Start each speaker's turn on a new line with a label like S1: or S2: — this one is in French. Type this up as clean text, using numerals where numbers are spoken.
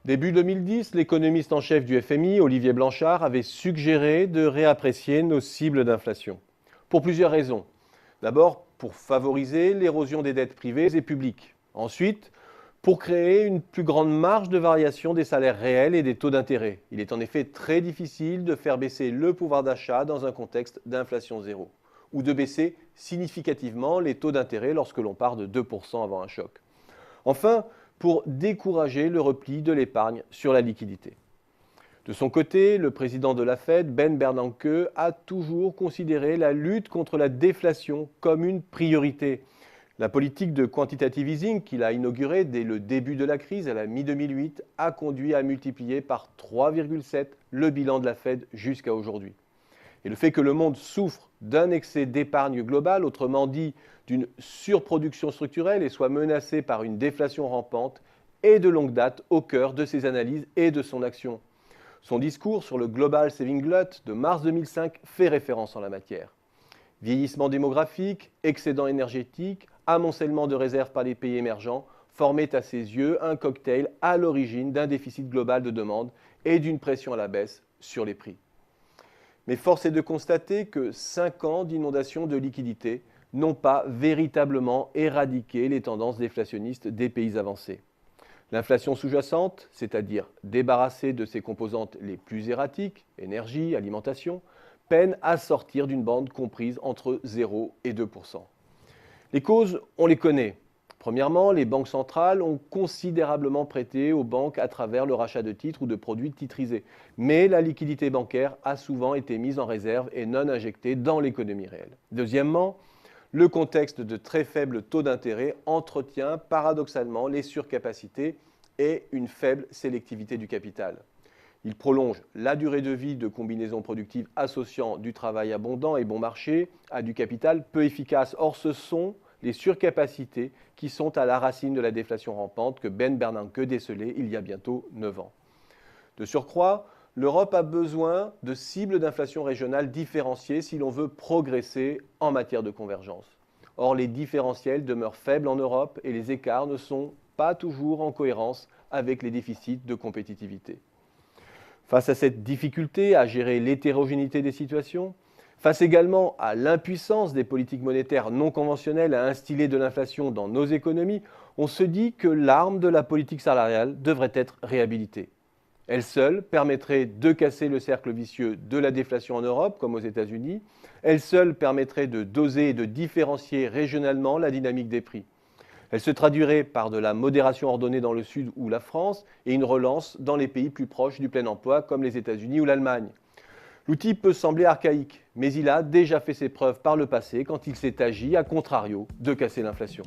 S1: Début 2010, l'économiste en chef du FMI, Olivier Blanchard, avait suggéré de réapprécier nos cibles d'inflation. Pour plusieurs raisons. D'abord, pour favoriser l'érosion des dettes privées et publiques. Ensuite, pour créer une plus grande marge de variation des salaires réels et des taux d'intérêt. Il est en effet très difficile de faire baisser le pouvoir d'achat dans un contexte d'inflation zéro, ou de baisser significativement les taux d'intérêt lorsque l'on part de 2% avant un choc. Enfin, pour décourager le repli de l'épargne sur la liquidité. De son côté, le président de la Fed, Ben Bernanke, a toujours considéré la lutte contre la déflation comme une priorité. La politique de quantitative easing qu'il a inaugurée dès le début de la crise à la mi-2008 a conduit à multiplier par 3,7 le bilan de la Fed jusqu'à aujourd'hui. Et le fait que le monde souffre d'un excès d'épargne globale, autrement dit d'une surproduction structurelle, et soit menacé par une déflation rampante, est de longue date au cœur de ses analyses et de son action. Son discours sur le Global Saving Glut de mars 2005 fait référence en la matière. Vieillissement démographique, excédent énergétique, amoncellement de réserves par les pays émergents formaient à ses yeux un cocktail à l'origine d'un déficit global de demande et d'une pression à la baisse sur les prix. Mais force est de constater que 5 ans d'inondation de liquidités n'ont pas véritablement éradiqué les tendances déflationnistes des pays avancés. L'inflation sous-jacente, c'est-à-dire débarrassée de ses composantes les plus erratiques, énergie, alimentation, peine à sortir d'une bande comprise entre 0 et 2%. Les causes, on les connaît. Premièrement, les banques centrales ont considérablement prêté aux banques à travers le rachat de titres ou de produits titrisés. Mais la liquidité bancaire a souvent été mise en réserve et non injectée dans l'économie réelle. Deuxièmement, le contexte de très faibles taux d'intérêt entretient paradoxalement les surcapacités et une faible sélectivité du capital. Il prolonge la durée de vie de combinaisons productives associant du travail abondant et bon marché à du capital peu efficace. Or, ce sont les surcapacités qui sont à la racine de la déflation rampante que Ben Bernanke décelait il y a bientôt 9 ans. De surcroît, l'Europe a besoin de cibles d'inflation régionales différenciées si l'on veut progresser en matière de convergence. Or, les différentiels demeurent faibles en Europe et les écarts ne sont pas toujours en cohérence avec les déficits de compétitivité. Face à cette difficulté à gérer l'hétérogénéité des situations, face également à l'impuissance des politiques monétaires non conventionnelles à instiller de l'inflation dans nos économies, on se dit que l'arme de la politique salariale devrait être réhabilitée. Elle seule permettrait de casser le cercle vicieux de la déflation en Europe, comme aux États-Unis. Elle seule permettrait de doser et de différencier régionalement la dynamique des prix. Elle se traduirait par de la modération ordonnée dans le Sud ou la France et une relance dans les pays plus proches du plein emploi, comme les États-Unis ou l'Allemagne. L'outil peut sembler archaïque, mais il a déjà fait ses preuves par le passé quand il s'est agi, à contrario, de casser l'inflation.